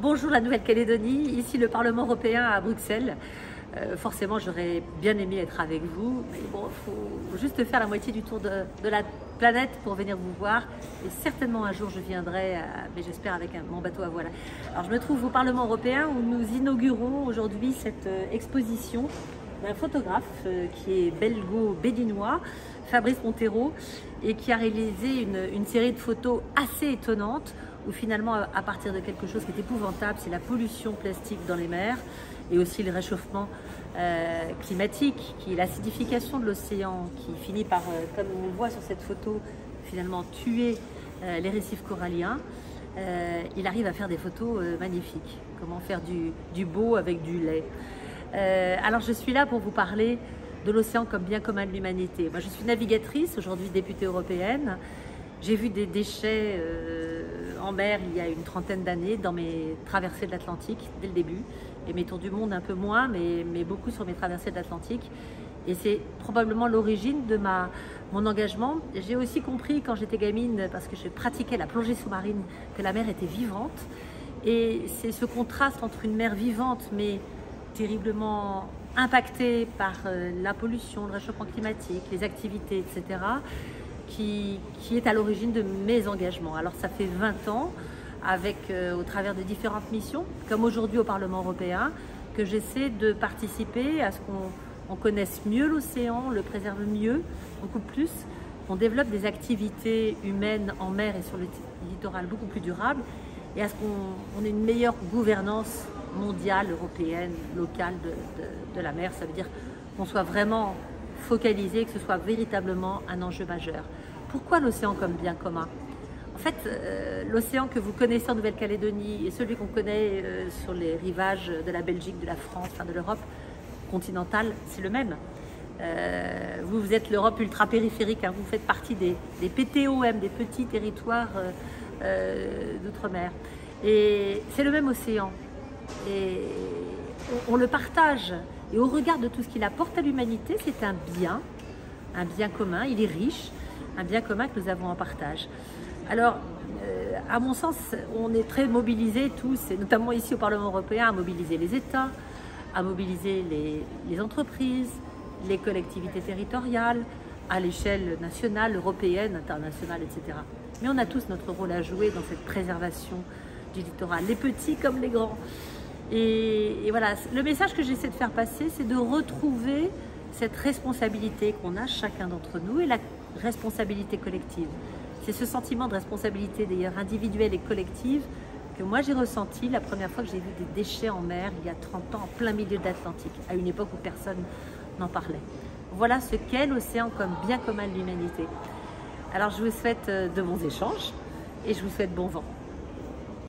bonjour la Nouvelle-Calédonie, ici le Parlement européen à Bruxelles. Forcément, j'aurais bien aimé être avec vous, mais bon, il faut juste faire la moitié du tour de la planète pour venir vous voir. Et certainement un jour, je viendrai, mais j'espère avec mon bateau à voile. Alors, je me trouve au Parlement européen où nous inaugurons aujourd'hui cette exposition d'un photographe qui est belgo-béninois, Fabrice Montero, et qui a réalisé une série de photos assez étonnantes où finalement, à partir de quelque chose qui est épouvantable, c'est la pollution plastique dans les mers et aussi le réchauffement climatique, qui est l'acidification de l'océan, qui finit par, comme on le voit sur cette photo, finalement tuer les récifs coralliens. Il arrive à faire des photos magnifiques. Comment faire du beau avec du lait. Alors je suis là pour vous parler de l'océan comme bien commun de l'humanité. Moi je suis navigatrice, aujourd'hui députée européenne. J'ai vu des déchets en mer il y a une trentaine d'années dans mes traversées de l'Atlantique dès le début, et mes tours du monde un peu moins, mais beaucoup sur mes traversées de l'Atlantique. Et c'est probablement l'origine de mon engagement. J'ai aussi compris quand j'étais gamine, parce que je pratiquais la plongée sous-marine, que la mer était vivante. Et c'est ce contraste entre une mer vivante mais terriblement impactée par la pollution, le réchauffement climatique, les activités, etc., qui est à l'origine de mes engagements. Alors ça fait 20 ans, au travers de différentes missions, comme aujourd'hui au Parlement européen, que j'essaie de participer à ce qu'on connaisse mieux l'océan, le préserve mieux, beaucoup plus, qu'on développe des activités humaines en mer et sur le littoral beaucoup plus durables, et à ce qu'on ait une meilleure gouvernance mondiale, européenne, locale de la mer. Ça veut dire qu'on soit vraiment focalisé, que ce soit véritablement un enjeu majeur. Pourquoi l'océan comme bien commun? En fait, l'océan que vous connaissez en Nouvelle-Calédonie et celui qu'on connaît sur les rivages de la Belgique, de la France, enfin de l'Europe continentale, c'est le même. Vous êtes l'Europe ultra-périphérique, hein, vous faites partie des PTOM, des petits territoires d'outre-mer. Et c'est le même océan. Et on le partage. Et au regard de tout ce qu'il apporte à l'humanité, c'est un bien commun, il est riche, un bien commun que nous avons en partage. Alors, à mon sens, on est très mobilisés tous, et notamment ici au Parlement européen, à mobiliser les États, à mobiliser les entreprises, les collectivités territoriales, à l'échelle nationale, européenne, internationale, etc. Mais on a tous notre rôle à jouer dans cette préservation du littoral, les petits comme les grands. Et voilà, le message que j'essaie de faire passer, c'est de retrouver cette responsabilité qu'on a chacun d'entre nous et la responsabilité collective. C'est ce sentiment de responsabilité d'ailleurs individuelle et collective que moi j'ai ressenti la première fois que j'ai vu des déchets en mer il y a 30 ans en plein milieu de l'Atlantique, à une époque où personne n'en parlait. Voilà ce qu'est l'océan comme bien commun de l'humanité. Alors je vous souhaite de bons échanges et je vous souhaite bon vent.